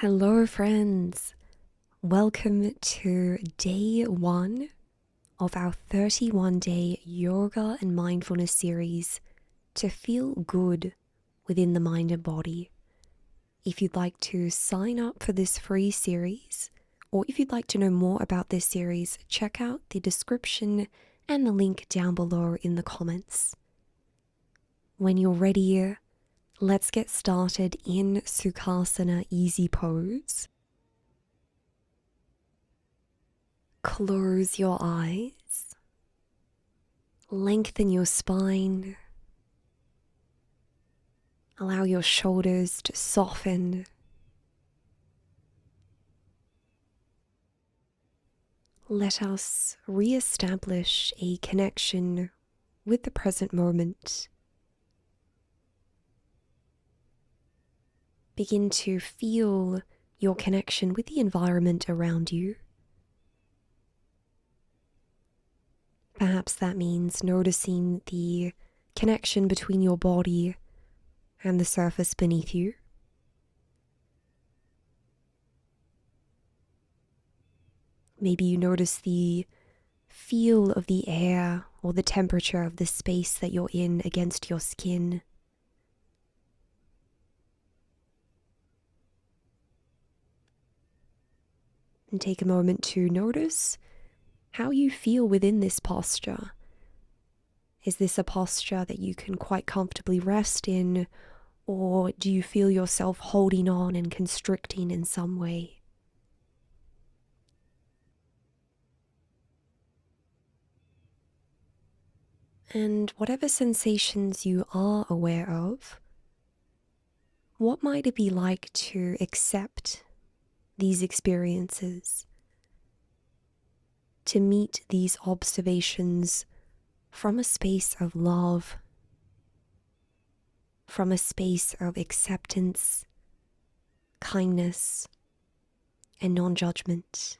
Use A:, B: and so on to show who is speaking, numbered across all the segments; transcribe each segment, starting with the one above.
A: Hello, friends. Welcome to day 1 of our 31-day yoga and mindfulness series to feel good within the mind and body. If you'd like to sign up for this free series, or if you'd like to know more about this series, check out the description and the link down below in the comments. When you're ready, let's get started in Sukhasana Easy Pose. Close your eyes, lengthen your spine, allow your shoulders to soften. Let us re-establish a connection with the present moment. Begin to feel your connection with the environment around you. Perhaps that means noticing the connection between your body and the surface beneath you. Maybe you notice the feel of the air or the temperature of the space that you're in against your skin. And take a moment to notice how you feel within this posture. Is this a posture that you can quite comfortably rest in, or do you feel yourself holding on and constricting in some way? And whatever sensations you are aware of, what might it be like to accept these experiences, to meet these observations from a space of love, from a space of acceptance, kindness, and non-judgement?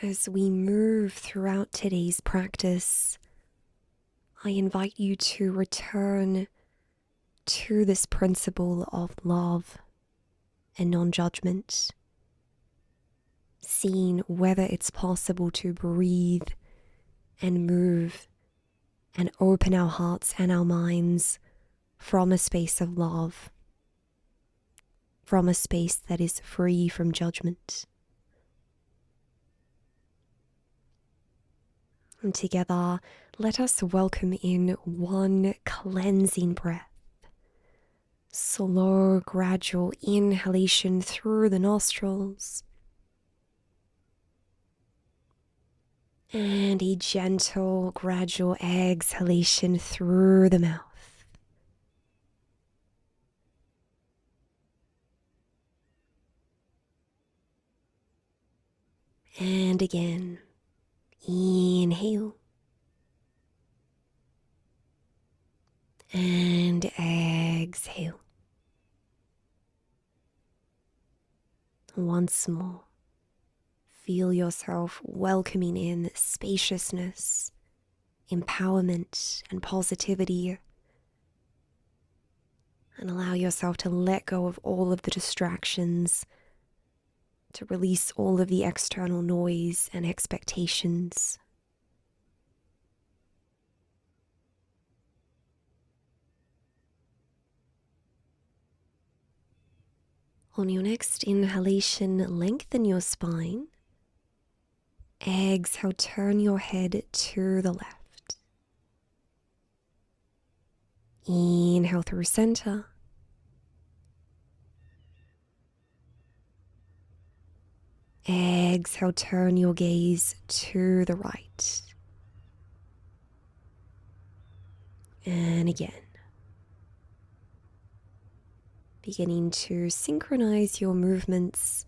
A: As we move throughout today's practice, I invite you to return to this principle of love and non-judgment, seeing whether it's possible to breathe and move and open our hearts and our minds from a space of love, from a space that is free from judgment. And together, let us welcome in one cleansing breath. Slow, gradual inhalation through the nostrils. And a gentle, gradual exhalation through the mouth. And again. Inhale and exhale. Once more, feel yourself welcoming in spaciousness, empowerment, and positivity, and allow yourself to let go of all of the distractions, to release all of the external noise and expectations. On your next inhalation, lengthen your spine. Exhale, turn your head to the left. Inhale through center. Exhale, turn your gaze to the right. And again. Beginning to synchronize your movements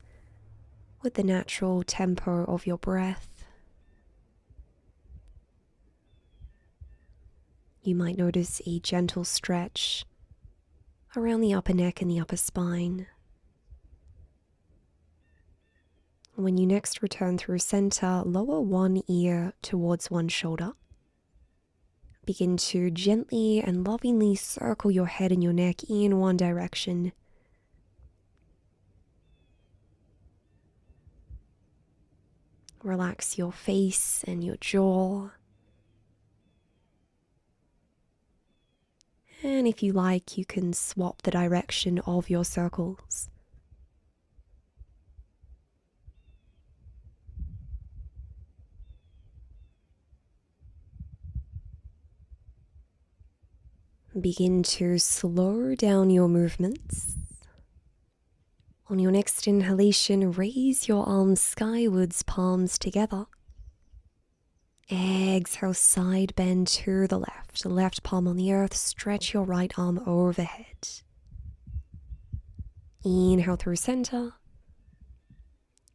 A: with the natural tempo of your breath. You might notice a gentle stretch around the upper neck and the upper spine. When you next return through center, lower one ear towards one shoulder. Begin to gently and lovingly circle your head and your neck in one direction. Relax your face and your jaw. And if you like, you can swap the direction of your circles. Begin to slow down your movements. On your next inhalation, raise your arms skywards, palms together. Exhale, side bend to the left palm on the earth, stretch your right arm overhead. Inhale through center.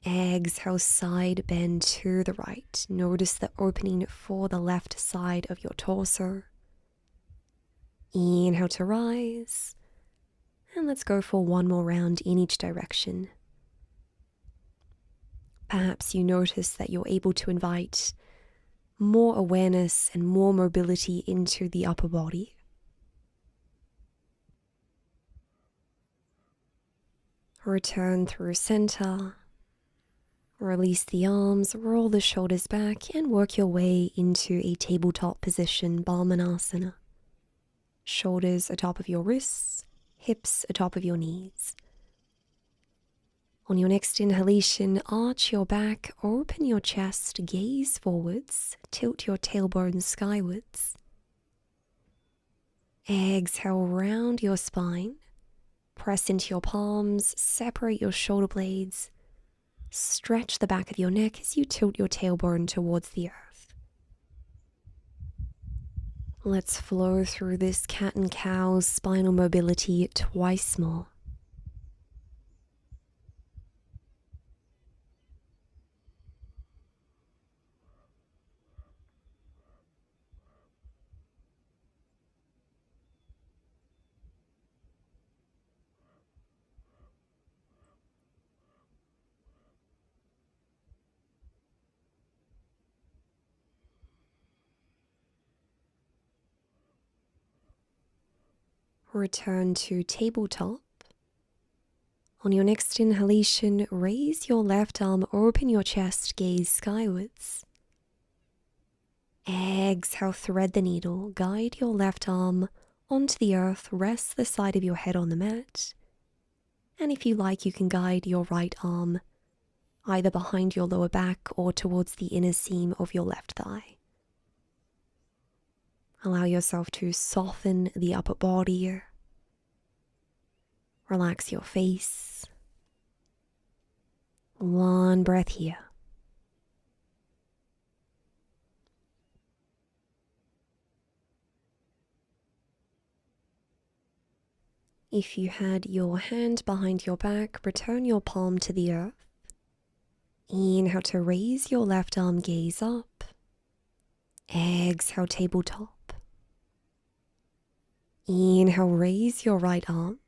A: Exhale, side bend to the right. Notice the opening for the left side of your torso. Inhale to rise. And let's go for one more round in each direction. Perhaps you notice that you're able to invite more awareness and more mobility into the upper body. Return through center. Release the arms, roll the shoulders back, and work your way into a tabletop position, Balmanasana. Shoulders atop of your wrists, hips atop of your knees. On your next inhalation, arch your back, open your chest, gaze forwards, tilt your tailbone skywards. Exhale, round your spine, press into your palms, separate your shoulder blades, stretch the back of your neck as you tilt your tailbone towards the earth. Let's flow through this cat and cow spinal mobility twice more. Return to tabletop. On your next inhalation, raise your left arm, open your chest, gaze skywards. Exhale, thread the needle, guide your left arm onto the earth, rest the side of your head on the mat. And if you like, you can guide your right arm either behind your lower back or towards the inner seam of your left thigh. Allow yourself to soften the upper body. Relax your face. One breath here. If you had your hand behind your back, return your palm to the earth. Inhale to raise your left arm, gaze up. Exhale, tabletop. Inhale, raise your right arm.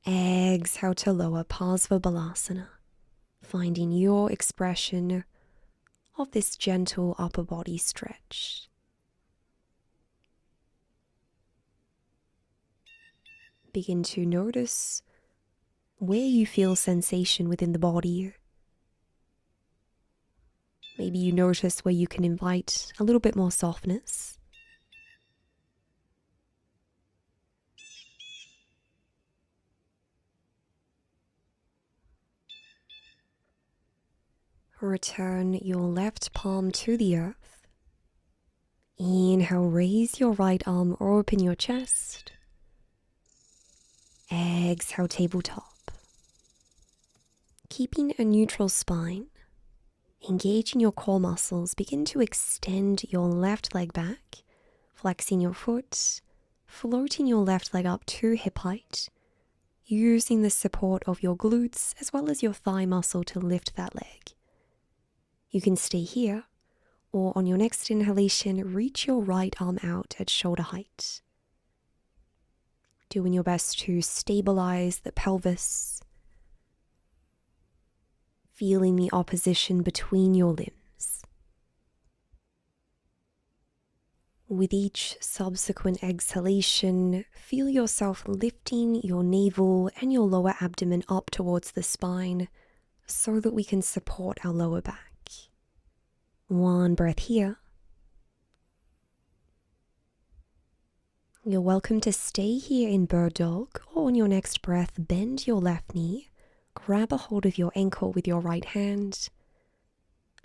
A: Exhale to lower, Balasana, finding your expression of this gentle upper body stretch. Begin to notice where you feel sensation within the body. Maybe you notice where you can invite a little bit more softness. Return your left palm to the earth. Inhale, raise your right arm, open your chest. Exhale, tabletop. Keeping a neutral spine, engaging your core muscles, begin to extend your left leg back, flexing your foot, floating your left leg up to hip height, using the support of your glutes as well as your thigh muscle to lift that leg. You can stay here, or on your next inhalation, reach your right arm out at shoulder height. Doing your best to stabilize the pelvis, feeling the opposition between your limbs. With each subsequent exhalation, feel yourself lifting your navel and your lower abdomen up towards the spine so that we can support our lower back. One breath here. You're welcome to stay here in bird dog, or on your next breath, bend your left knee, grab a hold of your ankle with your right hand.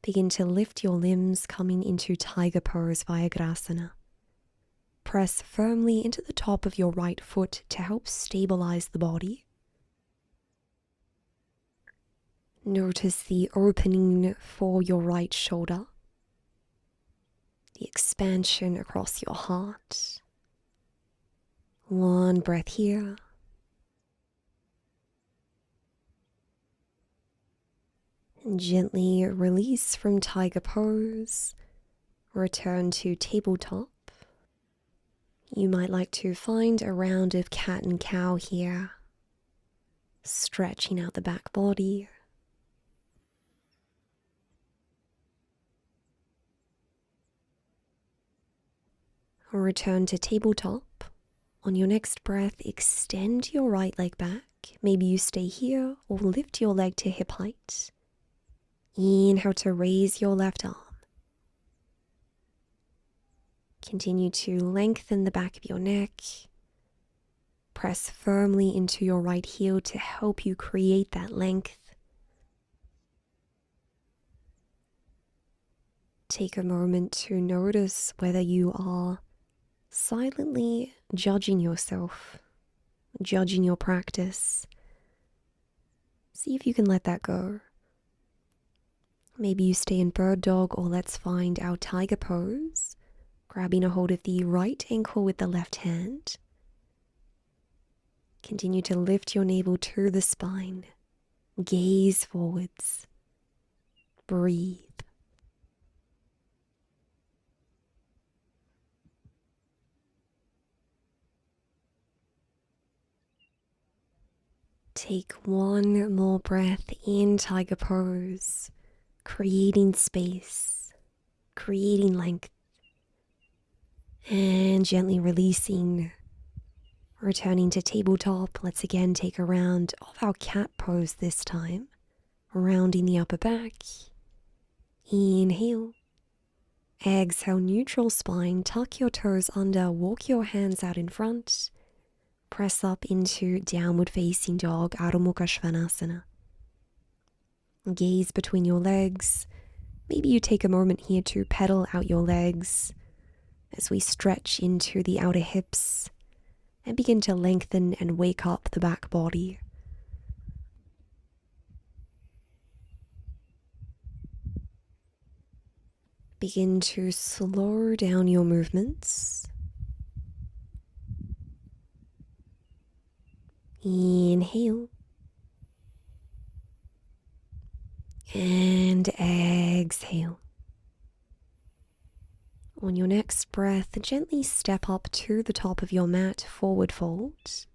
A: Begin to lift your limbs, coming into tiger pose via Virabhadrasana. Press firmly into the top of your right foot to help stabilize the body. Notice the opening for your right shoulder, the expansion across your heart. One breath here. And gently release from tiger pose. Return to tabletop. You might like to find a round of cat and cow here, stretching out the back body. Return to tabletop. On your next breath, extend your right leg back. Maybe you stay here or lift your leg to hip height. Inhale to raise your left arm. Continue to lengthen the back of your neck. Press firmly into your right heel to help you create that length. Take a moment to notice whether you are silently judging yourself, judging your practice. See if you can let that go. Maybe you stay in bird dog, or let's find our tiger pose, grabbing a hold of the right ankle with the left hand. Continue to lift your navel to the spine. Gaze forwards. Breathe. Take one more breath in tiger pose, creating space, creating length, and gently releasing. Returning to tabletop, let's again take a round of our cat pose this time, rounding the upper back. Inhale. Exhale, neutral spine, tuck your toes under, walk your hands out in front. Press up into downward facing dog, Adho Mukha Svanasana. Gaze between your legs. Maybe you take a moment here to pedal out your legs as we stretch into the outer hips and begin to lengthen and wake up the back body. Begin to slow down your movements. Inhale. And exhale. On your next breath, gently step up to the top of your mat, forward fold.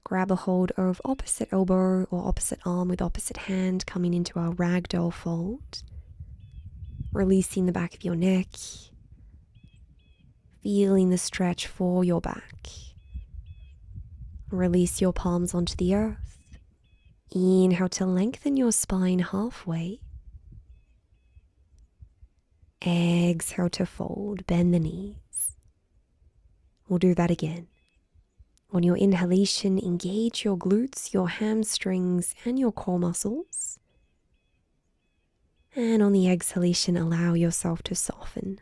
A: Grab a hold of opposite elbow or opposite arm with opposite hand, coming into our ragdoll fold. Releasing the back of your neck. Feeling the stretch for your back. Release your palms onto the earth. Inhale to lengthen your spine halfway. Exhale to fold, bend the knees. We'll do that again. On your inhalation, engage your glutes, your hamstrings, and your core muscles. And on the exhalation, allow yourself to soften.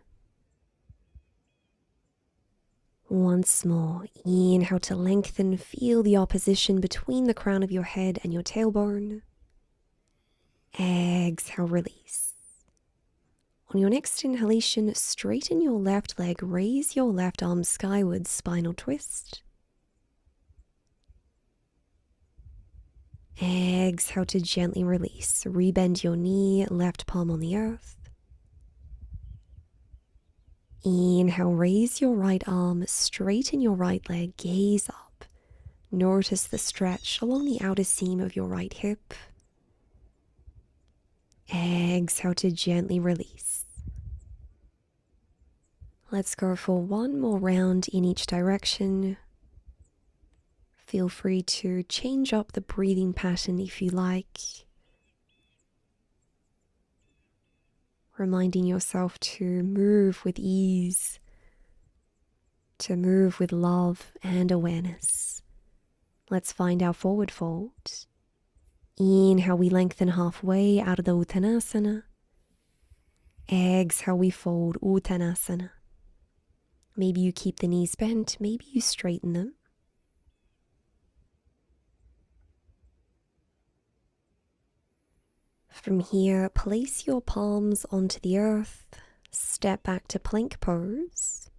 A: Once more, inhale to lengthen, feel the opposition between the crown of your head and your tailbone. Exhale, release. On your next inhalation, straighten your left leg, raise your left arm skyward, spinal twist. Exhale to gently release. Rebend your knee, left palm on the earth. Inhale, raise your right arm, straighten your right leg, gaze up. Notice the stretch along the outer seam of your right hip. Exhale to gently release. Let's go for one more round in each direction. Feel free to change up the breathing pattern if you like. Reminding yourself to move with ease, to move with love and awareness. Let's find our forward fold. Inhale, we lengthen halfway out of the Uttanasana. Exhale, we fold Uttanasana. Maybe you keep the knees bent, maybe you straighten them. From here, place your palms onto the earth, step back to plank pose.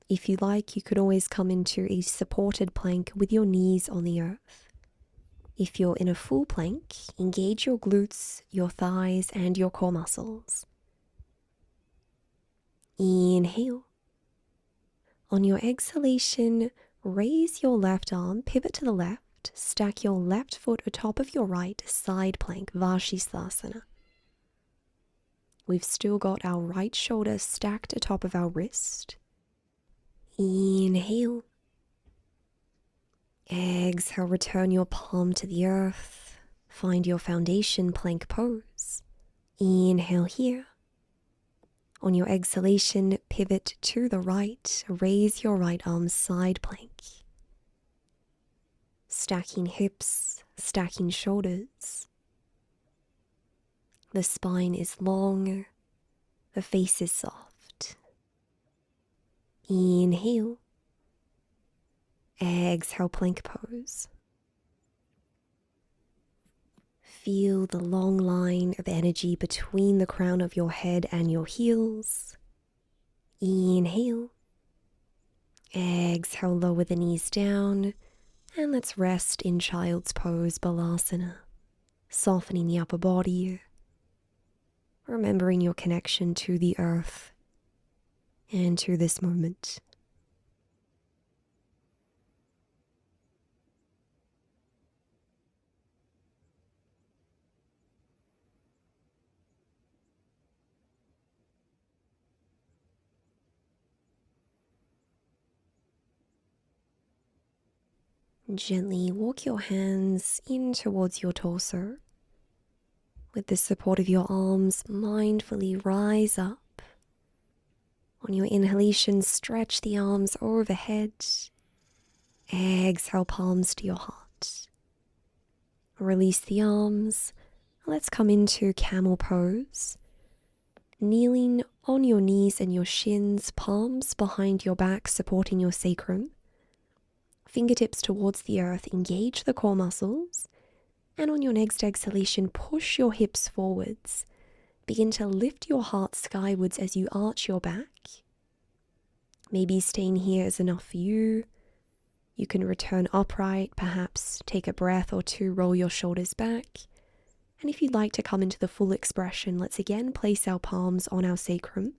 A: If you like, you could always come into a supported plank with your knees on the earth. If you're in a full plank, engage your glutes, your thighs, and your core muscles. Inhale. On your exhalation, raise your left arm, pivot to the left, stack your left foot atop of your right, side plank, Vashisthasana. We've still got our right shoulder stacked atop of our wrist. Inhale. Exhale, return your palm to the earth. Find your foundation plank pose. Inhale here. On your exhalation, pivot to the right. Raise your right arm, side plank. Stacking hips, stacking shoulders. The spine is long, the face is soft. Inhale. Exhale, plank pose. Feel the long line of energy between the crown of your head and your heels. Inhale. Exhale, lower the knees down. And let's rest in child's pose, Balasana. Softening the upper body. Remembering your connection to the earth and to this moment. Gently walk your hands in towards your torso. With the support of your arms, mindfully rise up. On your inhalation, stretch the arms overhead. Exhale, palms to your heart. Release the arms. Let's come into camel pose. Kneeling on your knees and your shins, palms behind your back, supporting your sacrum. Fingertips towards the earth, engage the core muscles. And on your next exhalation, push your hips forwards. Begin to lift your heart skywards as you arch your back. Maybe staying here is enough for you. You can return upright, perhaps take a breath or two, roll your shoulders back. And if you'd like to come into the full expression, let's again place our palms on our sacrum.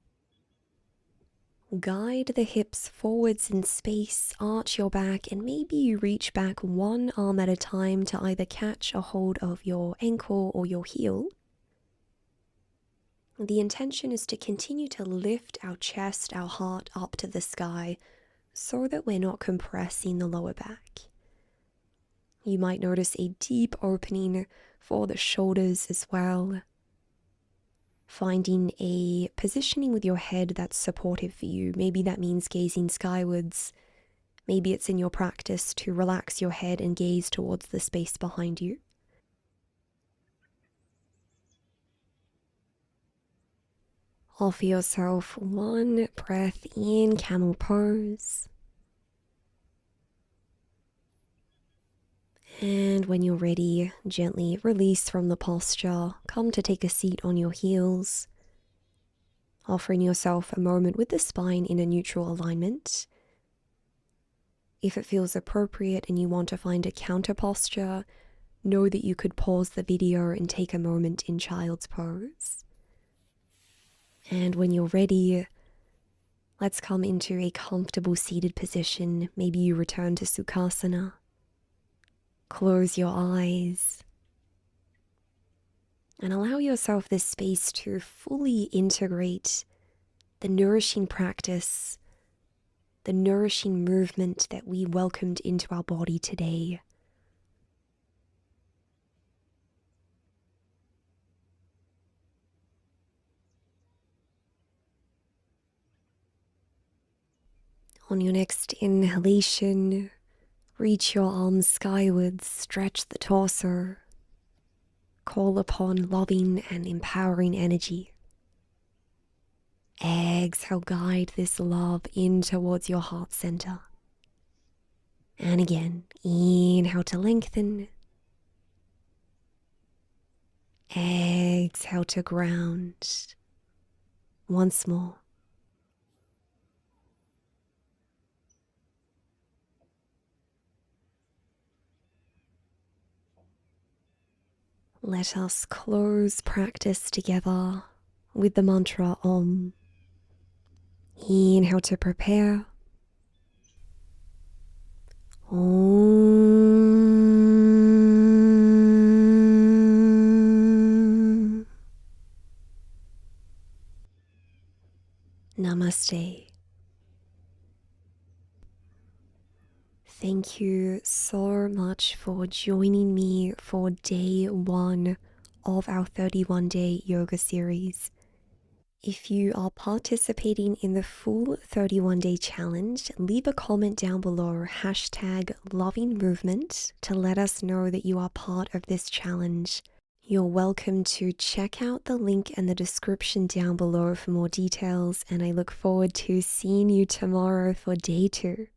A: Guide the hips forwards in space, arch your back, and maybe you reach back one arm at a time to either catch a hold of your ankle or your heel. The intention is to continue to lift our chest, our heart up to the sky so that we're not compressing the lower back. You might notice a deep opening for the shoulders as well. Finding a positioning with your head that's supportive for you. Maybe that means gazing skywards. Maybe it's in your practice to relax your head and gaze towards the space behind you. Offer yourself one breath in, camel pose. And when you're ready, gently release from the posture. Come to take a seat on your heels. Offering yourself a moment with the spine in a neutral alignment. If it feels appropriate and you want to find a counter posture, know that you could pause the video and take a moment in child's pose. And when you're ready, let's come into a comfortable seated position. Maybe you return to Sukhasana. Close your eyes and allow yourself this space to fully integrate the nourishing practice the nourishing movement that we welcomed into our body today. On your next inhalation, reach your arms skywards, stretch the torso, call upon loving and empowering energy. Exhale, guide this love in towards your heart center. And again, inhale to lengthen. Exhale to ground. Once more. Let us close practice together with the mantra Om. Inhale to prepare. Om. Namaste. Thank you so much for joining me for day 1 of our 31-day yoga series. If you are participating in the full 31-day challenge, leave a comment down below, #lovingmovement, to let us know that you are part of this challenge. You're welcome to check out the link in the description down below for more details, and I look forward to seeing you tomorrow for day 2.